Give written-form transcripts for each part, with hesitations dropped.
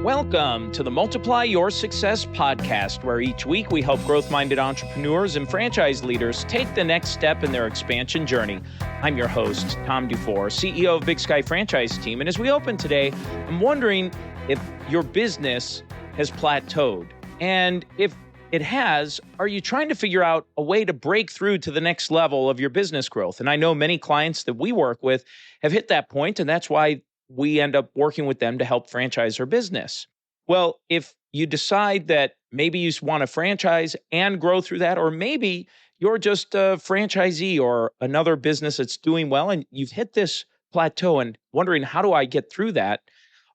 Welcome to the Multiply Your Success podcast, where each week we help growth-minded entrepreneurs and franchise leaders take the next step in their expansion journey. I'm your host, Tom Dufour, CEO of Big Sky Franchise Team. And as we open today, I'm wondering if your business has plateaued. And if it has, are you trying to figure out a way to break through to the next level of your business growth? And I know many clients that we work with have hit that point, and that's why we end up working with them to help franchise their business. Well, if you decide that maybe you want to franchise and grow through that, or maybe you're just a franchisee or another business that's doing well and you've hit this plateau and wondering, how do I get through that?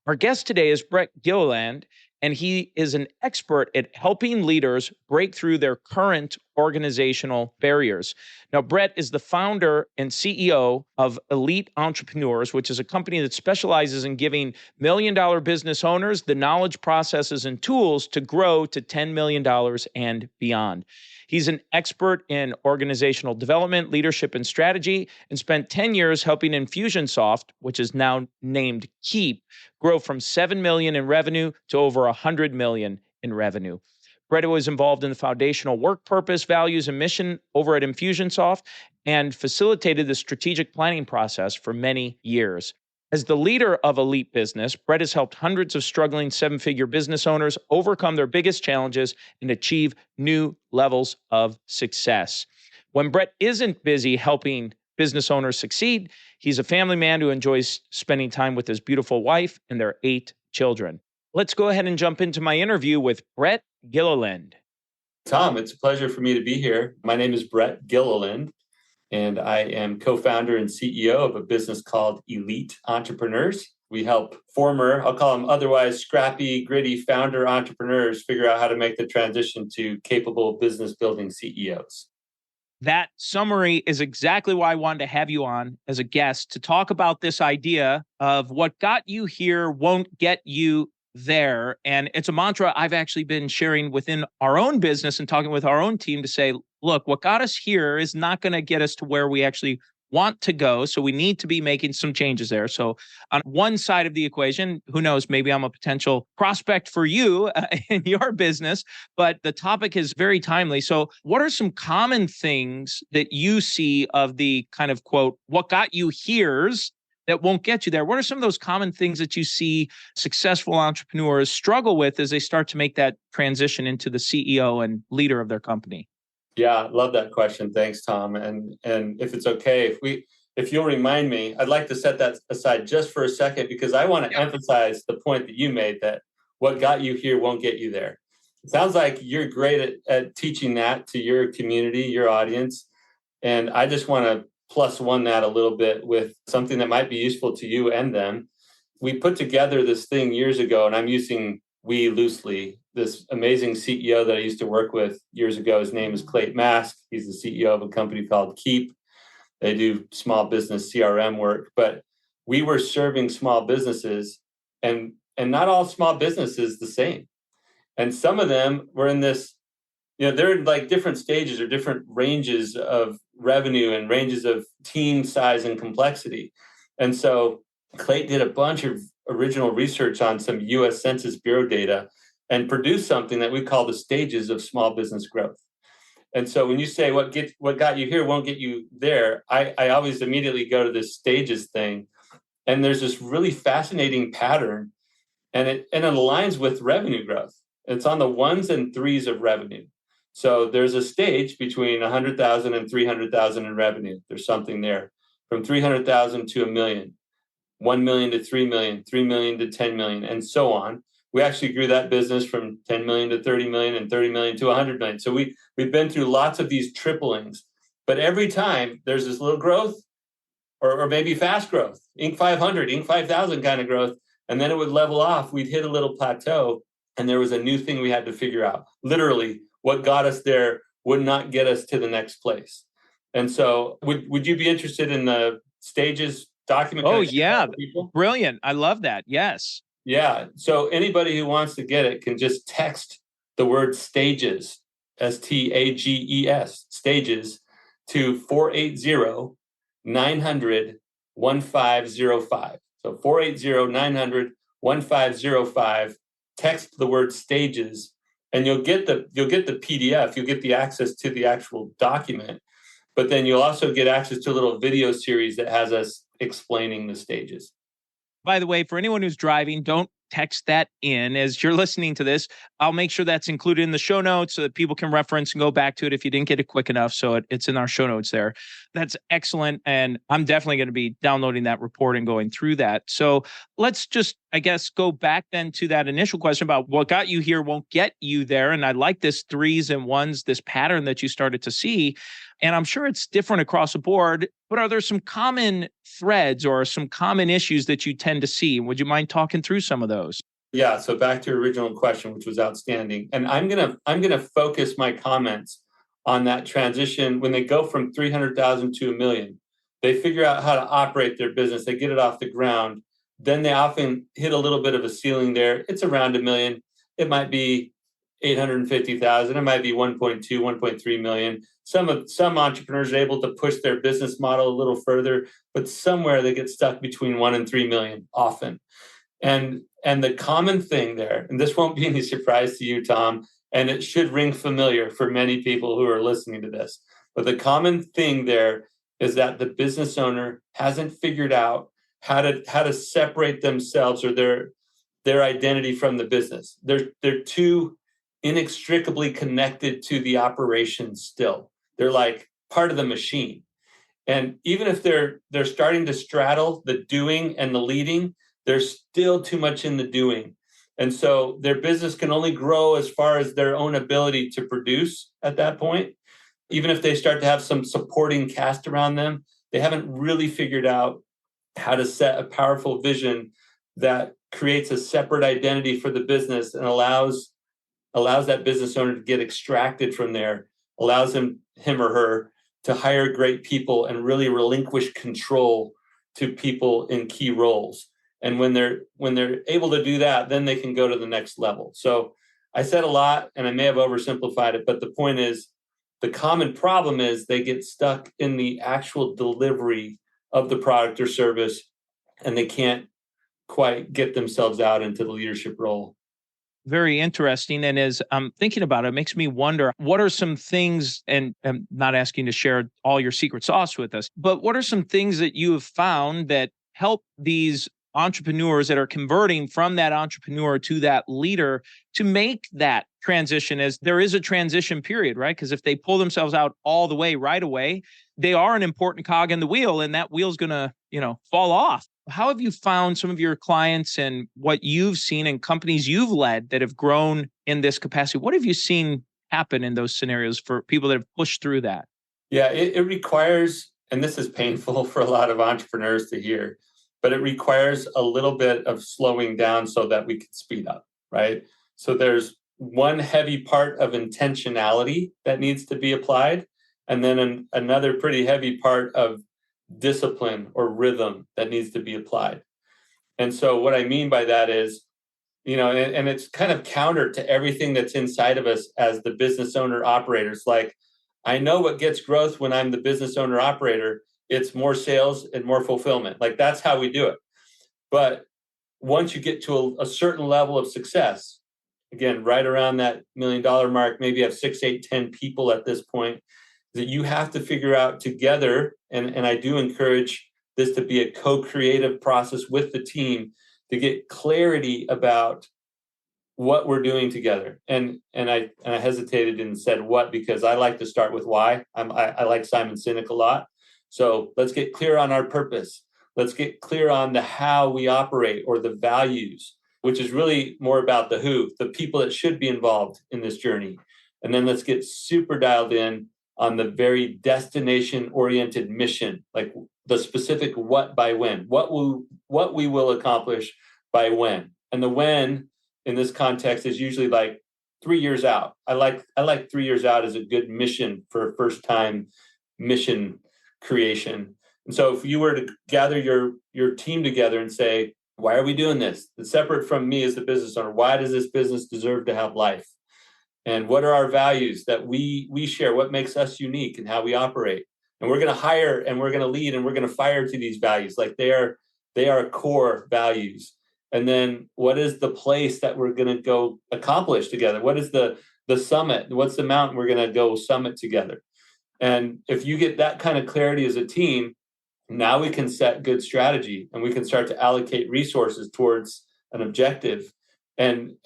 Our guest today is Brett Gilliland, and he is an expert at helping leaders break through their current organizational barriers. Now, Brett is the founder and CEO of Elite Entrepreneurs, which is a company that specializes in giving million-dollar business owners the knowledge, processes, and tools to grow to $10 million and beyond. He's an expert in organizational development, leadership, and strategy, and spent 10 years helping Infusionsoft, which is now named Keep, grow from $7 million in revenue to over $100 million in revenue. Brett was involved in the foundational work purpose, values, and mission over at Infusionsoft and facilitated the strategic planning process for many years. As the leader of Elite Business, Brett has helped hundreds of struggling seven-figure business owners overcome their biggest challenges and achieve new levels of success. When Brett isn't busy helping business owners succeed, he's a family man who enjoys spending time with his beautiful wife and their 8 children. Let's go ahead and jump into my interview with Brett Gilliland. Tom, it's a pleasure for me to be here. My name is Brett Gilliland, and I am co-founder and CEO of a business called Elite Entrepreneurs. We help former, I'll call them otherwise scrappy, gritty founder entrepreneurs figure out how to make the transition to capable business building CEOs. That summary is exactly why I wanted to have you on as a guest to talk about this idea of what got you here won't get you there. And it's a mantra I've actually been sharing within our own business and talking with our own team to say, look, what got us here is not going to get us to where we actually want to go. So we need to be making some changes there. So on one side of the equation, who knows, maybe I'm a potential prospect for you in your business, but the topic is very timely. So what are some common things that you see of the kind of quote, what got you here's that won't get you there? What are some of those common things that you see successful entrepreneurs struggle with as they start to make that transition into the CEO and leader of their company? Yeah, love that question. Thanks, Tom. And if it's okay, if you'll remind me, I'd like to set that aside just for a second, because I want to emphasize the point that you made, that what got you here won't get you there. It sounds like you're great at teaching that to your community, your audience. And I just want to plus one that a little bit with something that might be useful to you and them. We put together this thing years ago, and I'm using we loosely. This amazing CEO that I used to work with years ago, his name is Clayton Mask. He's the CEO of a company called Keep. They do small business CRM work, but we were serving small businesses, and not all small businesses the same. And some of them were in this, they're in like different stages or different ranges of revenue and ranges of team size and complexity. And so Clayton did a bunch of original research on some US Census Bureau data and produced something that we call the stages of small business growth. And so when you say what got you here won't get you there, I always immediately go to this stages thing. And there's this really fascinating pattern, and it aligns with revenue growth. It's on the 1s and 3s of revenue. So there's a stage between 100,000 and 300,000 in revenue. There's something there. From 300,000 to a million, 1 million to 3 million, 3 million to 10 million, and so on. We actually grew that business from 10 million to 30 million and 30 million to 100 million. So we've been through lots of these triplings, but every time there's this little growth or maybe fast growth, Inc. 500, Inc. 5,000 kind of growth, and then it would level off. We'd hit a little plateau, and there was a new thing we had to figure out. Literally, what got us there would not get us to the next place. And so would you be interested in the stages document? Oh, yeah. Brilliant. I love that. Yes. Yeah. So anybody who wants to get it can just text the word stages, STAGES, stages, to 480-900-1505. So 480-900-1505. text the word stages, and you'll get the PDF, you'll get the access to the actual document, but then you'll also get access to a little video series that has us explaining the stages. By the way, for anyone who's driving, don't text that in as you're listening to this. I'll make sure that's included in the show notes so that people can reference and go back to it if you didn't get it quick enough. So it's in our show notes there. That's excellent. And I'm definitely going to be downloading that report and going through that. So let's just, I guess, go back then to that initial question about what got you here won't get you there. And I like this threes and ones, this pattern that you started to see. And I'm sure it's different across the board, but are there some common threads or some common issues that you tend to see? Would you mind talking through some of those? Yeah. So back to your original question, which was outstanding. And I'm gonna focus my comments on that transition when they go from 300,000 to 1 million. They figure out how to operate their business, they get it off the ground. Then they often hit a little bit of a ceiling there. It's around 1 million. It might be 850,000. It might be 1.2, 1.3 million. Some entrepreneurs are able to push their business model a little further, but somewhere they get stuck between 1 and 3 million often. And the common thing there, and this won't be any surprise to you, Tom, and it should ring familiar for many people who are listening to this, but the common thing there is that the business owner hasn't figured out how to separate themselves or their identity from the business. They're too inextricably connected to the operation still. They're like part of the machine. And even if they're starting to straddle the doing and the leading, they're still too much in the doing. And so their business can only grow as far as their own ability to produce at that point. Even if they start to have some supporting cast around them, they haven't really figured out how to set a powerful vision that creates a separate identity for the business and allows that business owner to get extracted from there, allows him or her to hire great people and really relinquish control to people in key roles. And when they're able to do that, then they can go to the next level. So I said a lot and I may have oversimplified it, but the point is the common problem is they get stuck in the actual delivery of the product or service and they can't quite get themselves out into the leadership role. Very interesting. And as I'm thinking about it, it makes me wonder, what are some things, and I'm not asking to share all your secret sauce with us, but what are some things that you have found that help these entrepreneurs that are converting from that entrepreneur to that leader to make that transition, as there is a transition period, right? Because if they pull themselves out all the way right away, they are an important cog in the wheel and that wheel's going to, fall off. How have you found some of your clients and what you've seen in companies you've led that have grown in this capacity? What have you seen happen in those scenarios for people that have pushed through that? Yeah, it requires, and this is painful for a lot of entrepreneurs to hear, but it requires a little bit of slowing down so that we can speed up, right? So there's one heavy part of intentionality that needs to be applied, and then another pretty heavy part of discipline or rhythm that needs to be applied. And so what I mean by that is, and it's kind of counter to everything that's inside of us as the business owner operators. Like, I know what gets growth when I'm the business owner operator. It's more sales and more fulfillment. Like, that's how we do it. But once you get to a certain level of success, again, right around that $1 million mark, maybe you have 6, 8, 10 people at this point, that you have to figure out together. And I do encourage this to be a co-creative process with the team to get clarity about what we're doing together. And I hesitated and said what, because I like to start with why. I like Simon Sinek a lot. So let's get clear on our purpose. Let's get clear on the how we operate, or the values, which is really more about the who, the people that should be involved in this journey. And then let's get super dialed in on the very destination-oriented mission, like the specific what by when, what we will accomplish by when. And the when in this context is usually like 3 years out. I like 3 years out as a good mission for a first-time mission creation. And so if you were to gather your team together and say, why are we doing this? It's separate from me as the business owner. Why does this business deserve to have life? And what are our values that we share? What makes us unique and how we operate? And we're going to hire and we're going to lead and we're going to fire to these values. Like they are core values. And then what is the place that we're going to go accomplish together? What is the summit? What's the mountain we're going to go summit together? And if you get that kind of clarity as a team, now we can set good strategy and we can start to allocate resources towards an objective. And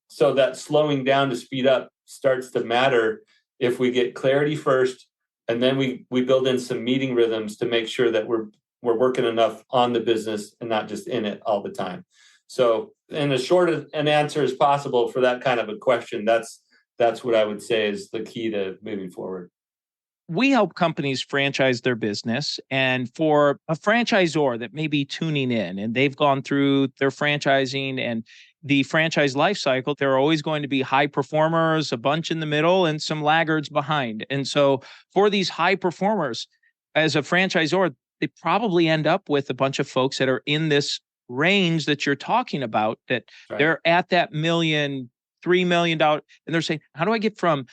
so that slowing down to speed up starts to matter if we get clarity first, and then we build in some meeting rhythms to make sure that we're working enough on the business and not just in it all the time. So, in as short an answer as possible for that kind of a question, that's what I would say is the key to moving forward. We help companies franchise their business. And for a franchisor that may be tuning in and they've gone through their franchising and the franchise life cycle, there are always going to be high performers, a bunch in the middle, and some laggards behind. And so for these high performers, as a franchisor, they probably end up with a bunch of folks that are in this range that you're talking about, that Right. they're at that $3 million, and they're saying, how do I get from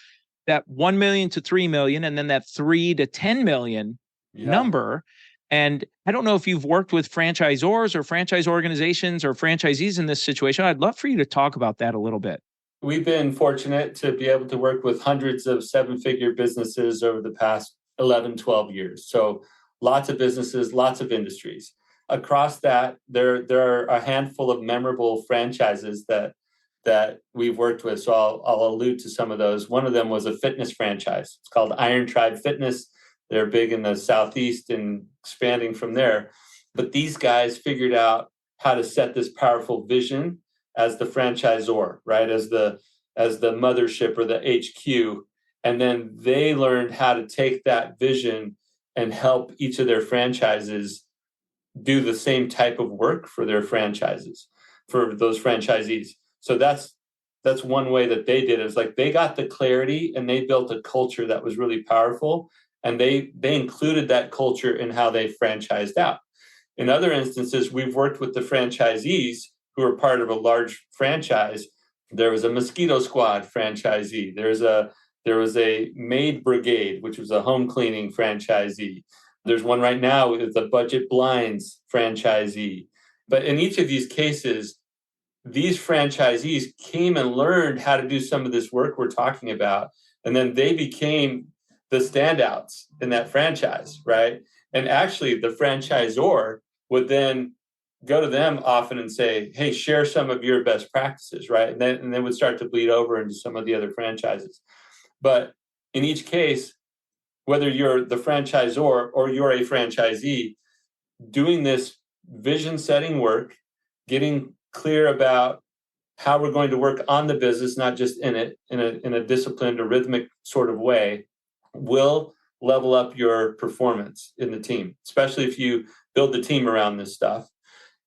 that 1 million to 3 million and then that 3 to 10 million number? And I don't know if you've worked with franchisors or franchise organizations or franchisees in this situation. I'd love for you to talk about that a little bit. We've been fortunate to be able to work with hundreds of seven-figure businesses over the past 11, 12 years. So lots of businesses, lots of industries. Across that, there are a handful of memorable franchises that we've worked with. So I'll allude to some of those. One of them was a fitness franchise. It's called Iron Tribe Fitness. They're big in the Southeast and expanding from there. But these guys figured out how to set this powerful vision as the franchisor, right? As the mothership or the HQ. And then they learned how to take that vision and help each of their franchises do the same type of work for their franchises, for those franchisees. So that's one way that they did it. It's like they got the clarity and they built a culture that was really powerful, and they included that culture in how they franchised out. In other instances, we've worked with the franchisees who are part of a large franchise. There was a Mosquito Squad franchisee. There was a Maid Brigade, which was a home cleaning franchisee. There's one right now with a Budget Blinds franchisee. But in each of these cases, these franchisees came and learned how to do some of this work we're talking about. And then they became the standouts in that franchise, right? And actually, the franchisor would then go to them often and say, hey, share some of your best practices, right? And then would start to bleed over into some of the other franchises. But in each case, whether you're the franchisor or you're a franchisee, doing this vision setting work, getting clear about how we're going to work on the business, not just in it, in a disciplined or rhythmic sort of way, will level up your performance in the team, especially if you build the team around this stuff.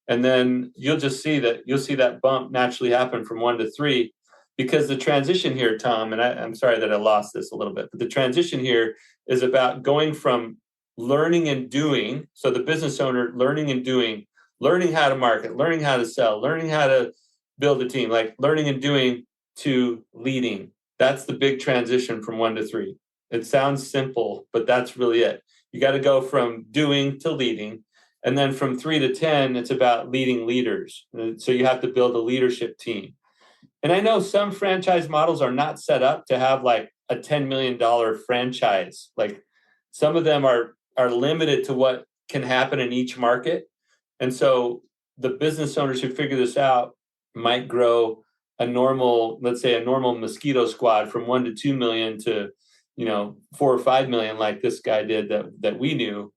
And then you'll see that bump naturally happen from 1 to 3, because the transition here, Tom, and I'm sorry that I lost this a little bit, but the transition here is about going from learning and doing. So the business owner learning and doing, learning how to market, learning how to sell, learning how to build a team, like learning and doing, to leading. That's the big transition from 1 to 3. It sounds simple, but that's really it. You got to go from doing to leading. And then from 3 to 10, it's about leading leaders. So you have to build a leadership team. And I know some franchise models are not set up to have like a $10 million franchise. Like some of them are limited to what can happen in each market. And so the business owners who figure this out might grow let's say a normal Mosquito Squad from 1 to 2 million to, 4 or 5 million, like this guy did that we knew.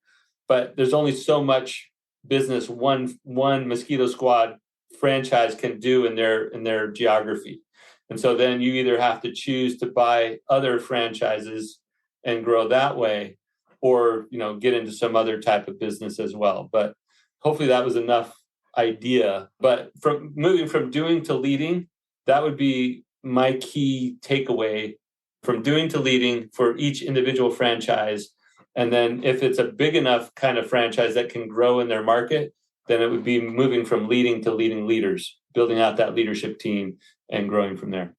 But there's only so much business one Mosquito Squad franchise can do in their geography. And so then you either have to choose to buy other franchises and grow that way, or get into some other type of business as well. But hopefully that was enough idea. But from moving from doing to leading, that would be my key takeaway, from doing to leading for each individual franchise. And then if it's a big enough kind of franchise that can grow in their market, then it would be moving from leading to leading leaders, building out that leadership team and growing from there.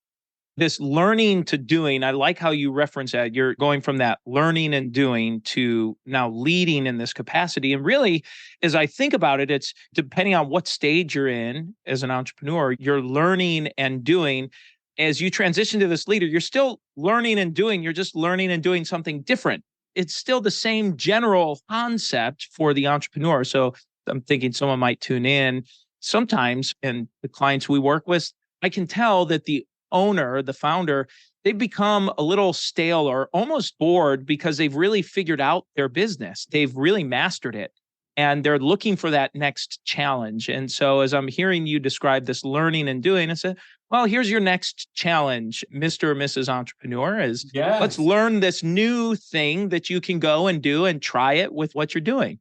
this learning to doing, I like how you reference that. You're going from that learning and doing to now leading in this capacity. And really, as I think about it, it's depending on what stage you're in as an entrepreneur, you're learning and doing. As you transition to this leader, you're still learning and doing, you're just learning and doing something different. It's still the same general concept for the entrepreneur. So I'm thinking someone might tune in sometimes, and the clients we work with, I can tell that the owner, the founder, they've become a little stale or almost bored because they've really figured out their business. They've really mastered it. And they're looking for that next challenge. And so as I'm hearing you describe this learning and doing, I said, well, here's your next challenge, Mr. or Mrs. Entrepreneur, is let's Yes. learn this new thing that you can go and do and try it with what you're doing.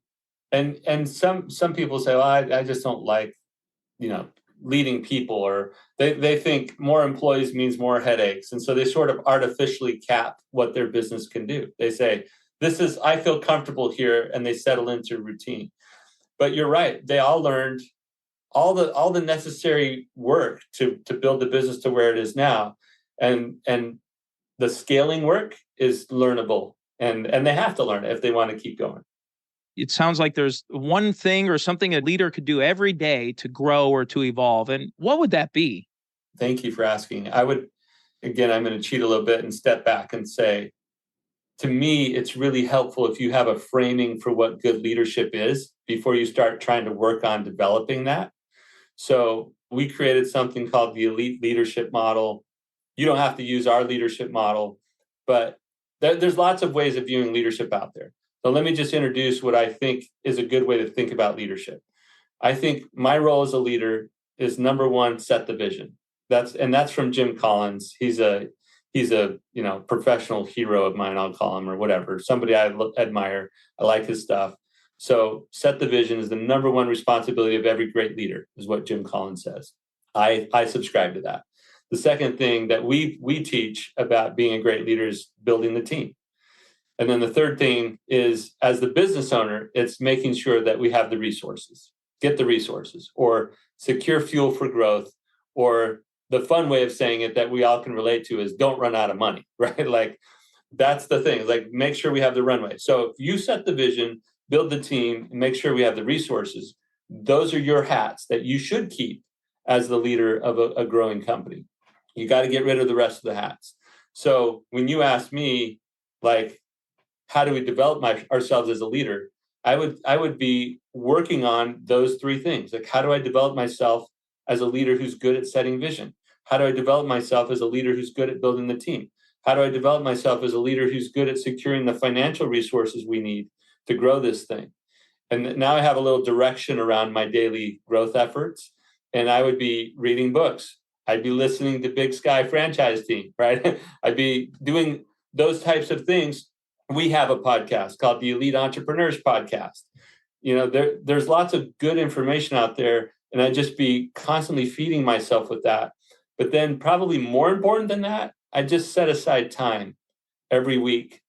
And some people say, well, I just don't like, leading people, or they think more employees means more headaches. And so they sort of artificially cap what their business can do. They say, I feel comfortable here, and they settle into routine. But you're right. They all learned all the necessary work to build the business to where it is now. And the scaling work is learnable, and they have to learn it if they want to keep going. It sounds like there's one thing or something a leader could do every day to grow or to evolve. And what would that be? Thank you for asking. I'm going to cheat a little bit and step back and say, to me, it's really helpful if you have a framing for what good leadership is before you start trying to work on developing that. So we created something called the Elite Leadership Model. You don't have to use our leadership model, but there's lots of ways of viewing leadership out there. So let me just introduce what I think is a good way to think about leadership. I think my role as a leader is, number one, set the vision. That's from Jim Collins. He's a professional hero of mine, I'll call him, or whatever. Somebody I admire. I like his stuff. So set the vision is the number one responsibility of every great leader, is what Jim Collins says. I subscribe to that. The second thing that we teach about being a great leader is building the team. And then the third thing is, as the business owner, it's making sure that we have the resources, get the resources, or secure fuel for growth, or the fun way of saying it that we all can relate to is don't run out of money, right? Like, that's the thing, like, make sure we have the runway. So if you set the vision, build the team, and make sure we have the resources, those are your hats that you should keep as the leader of a growing company. You got to get rid of the rest of the hats. So when you ask me, like, how do we develop ourselves as a leader? I would be working on those three things. Like, how do I develop myself as a leader who's good at setting vision? How do I develop myself as a leader who's good at building the team? How do I develop myself as a leader who's good at securing the financial resources we need to grow this thing? And now I have a little direction around my daily growth efforts. And I would be reading books. I'd be listening to Big Sky Franchise Team, right? I'd be doing those types of things. We have a podcast called the Elite Entrepreneurs Podcast. There's lots of good information out there, and I'd just be constantly feeding myself with that. But then, probably more important than that, I just set aside time every week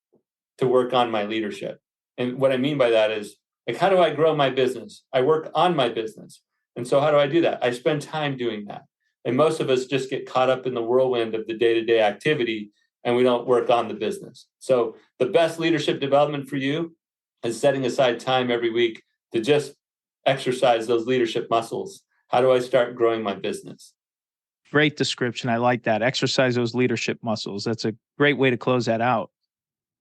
to work on my leadership. And what I mean by that is, like, how do I grow my business? I work on my business. And so how do I do that? I spend time doing that. And most of us just get caught up in the whirlwind of the day-to-day activity, and we don't work on the business. So the best leadership development for you is setting aside time every week to just exercise those leadership muscles. How do I start growing my business? Great description. I like that. Exercise those leadership muscles. That's a great way to close that out.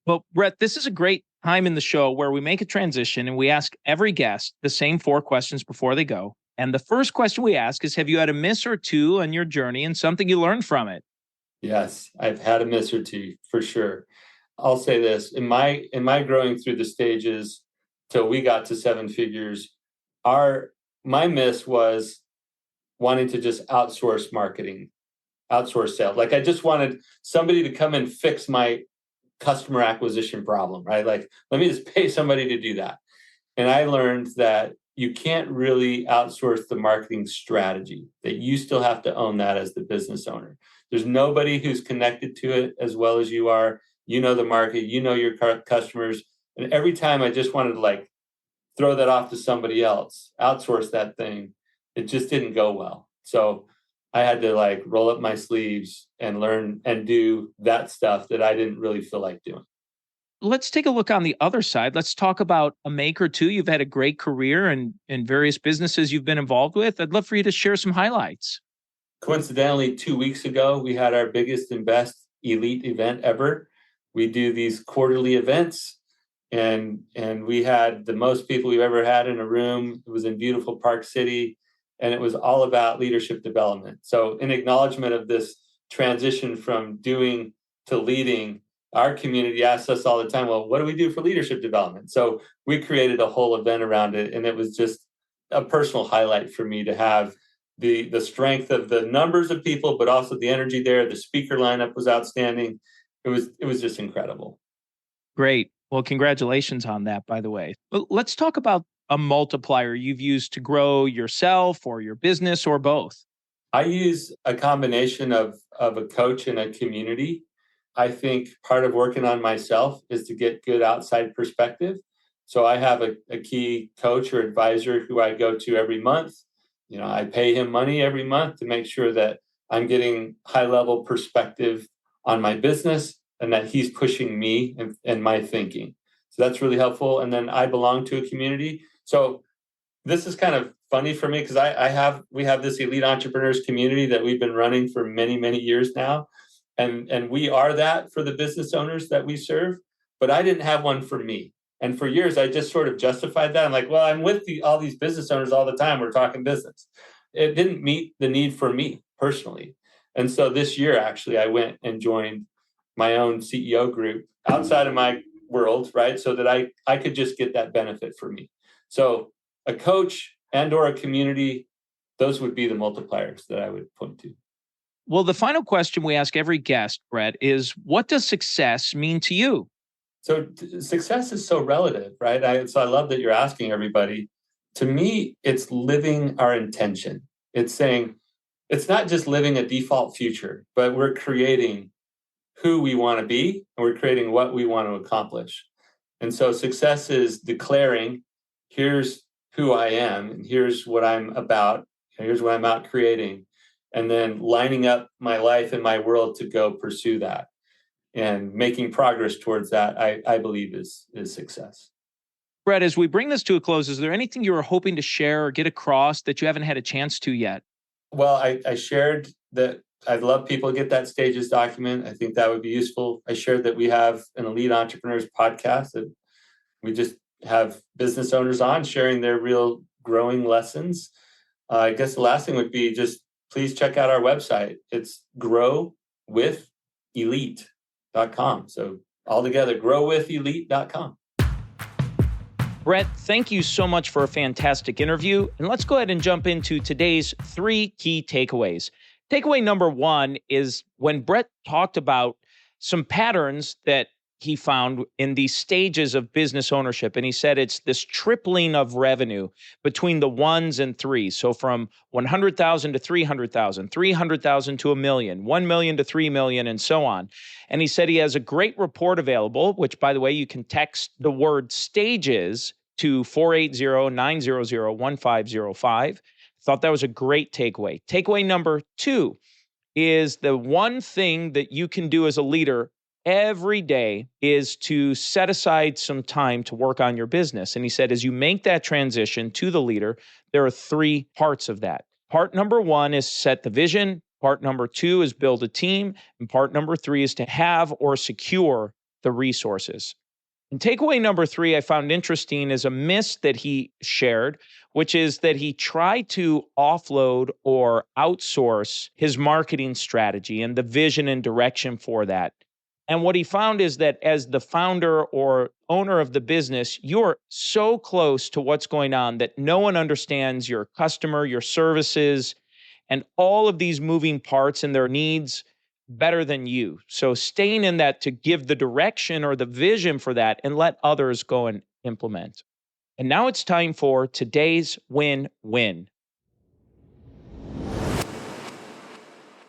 Well, Brett, this is a great time in the show where we make a transition and we ask every guest the same 4 questions before they go. And the first question we ask is, have you had a miss or two on your journey and something you learned from it? Yes, I've had a miss or two for sure. I'll say this, in my growing through the stages till we got to 7 figures, my miss was wanting to just outsource marketing, outsource sales. Like, I just wanted somebody to come and fix my customer acquisition problem, right? Like, let me just pay somebody to do that. And I learned that you can't really outsource the marketing strategy, that you still have to own that as the business owner. There's nobody who's connected to it as well as you are. You know the market, you know your customers. And every time I just wanted to, like, throw that off to somebody else, outsource that thing, it just didn't go well. So I had to like roll up my sleeves and learn and do that stuff that I didn't really feel like doing. Let's take a look on the other side. Let's talk about a make or two. You've had a great career and in various businesses you've been involved with. I'd love for you to share some highlights. Coincidentally, 2 weeks ago, we had our biggest and best elite event ever. We do these quarterly events, and we had the most people we've ever had in a room. It was in beautiful Park City, and it was all about leadership development. So in acknowledgement of this transition from doing to leading, our community asks us all the time, well, what do we do for leadership development? So we created a whole event around it, and it was just a personal highlight for me to have the strength of the numbers of people, but also the energy there. The speaker lineup was outstanding. It was just incredible. Great. Well, congratulations on that, by the way. But let's talk about a multiplier you've used to grow yourself or your business or both. I use a combination of a coach and a community. I think part of working on myself is to get good outside perspective. So I have a key coach or advisor who I go to every month. I pay him money every month to make sure that I'm getting high level perspective on my business and that he's pushing me and my thinking. So that's really helpful. And then I belong to a community. So this is kind of funny for me because we have this elite entrepreneurs community that we've been running for many, many years now. And we are that for the business owners that we serve, but I didn't have one for me. And for years, I just sort of justified that. I'm like, well, I'm with all these business owners all the time. We're talking business. It didn't meet the need for me personally. And so this year, actually, I went and joined my own CEO group outside of my world, right? So that I could just get that benefit for me. So a coach and or a community, those would be the multipliers that I would point to. Well, the final question we ask every guest, Brett, is what does success mean to you? So success is so relative, right? So I love that you're asking everybody. To me, it's living our intention. It's saying it's not just living a default future, but we're creating who we want to be and we're creating what we want to accomplish. And so success is declaring, here's who I am and here's what I'm about, and here's what I'm out creating, and then lining up my life and my world to go pursue that. And making progress towards that, I believe, is success. Brett, as we bring this to a close, is there anything you were hoping to share or get across that you haven't had a chance to yet? Well, I shared that I'd love people to get that stages document. I think that would be useful. I shared that we have an Elite Entrepreneurs podcast that we just have business owners on sharing their real growing lessons. I guess the last thing would be just please check out our website. It's growwithelite.com. So altogether, growwithelite.com. Brett, thank you so much for a fantastic interview. And let's go ahead and jump into today's 3 key takeaways. Takeaway number 1 is when Brett talked about some patterns that he found in these stages of business ownership. And he said it's this tripling of revenue between the 1s and 3s. So from 100,000 to 300,000, 300,000 to $1 million, 1 million to 3 million, and so on. And he said he has a great report available, which, by the way, you can text the word stages to 480-900-1505. Thought that was a great takeaway. Takeaway number 2 is the one thing that you can do as a leader every day is to set aside some time to work on your business. And he said, as you make that transition to the leader, there are 3 parts of that. Part number 1 is set the vision. Part number 2 is build a team. And part number 3 is to have or secure the resources. And takeaway number 3 I found interesting is a miss that he shared, which is that he tried to offload or outsource his marketing strategy and the vision and direction for that. And what he found is that as the founder or owner of the business, you're so close to what's going on that no one understands your customer, your services, and all of these moving parts and their needs better than you. So staying in that to give the direction or the vision for that and let others go and implement. And now it's time for today's win-win.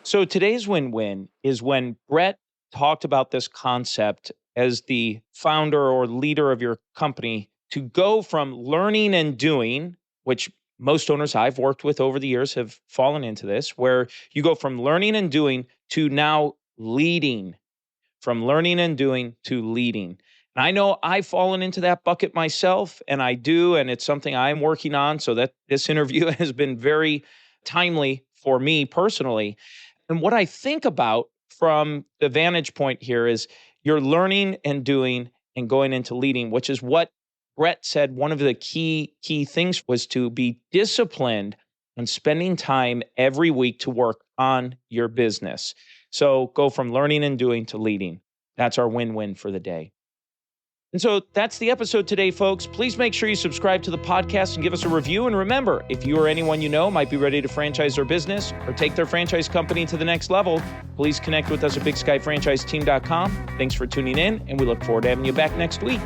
So today's win-win is when Brett talked about this concept as the founder or leader of your company to go from learning and doing, which most owners I've worked with over the years have fallen into this, where you go from learning and doing to now leading, from learning and doing to leading. And I know I've fallen into that bucket myself, and I do, and it's something I'm working on, so that this interview has been very timely for me personally. And what I think about from the vantage point here is you're learning and doing and going into leading, which is what Brett said one of the key things was to be disciplined and spending time every week to work on your business. So go from learning and doing to leading. That's our win-win for the day. And so that's the episode today, folks. Please make sure you subscribe to the podcast and give us a review. And remember, if you or anyone you know might be ready to franchise their business or take their franchise company to the next level, please connect with us at BigSkyFranchiseTeam.com. Thanks for tuning in, and we look forward to having you back next week.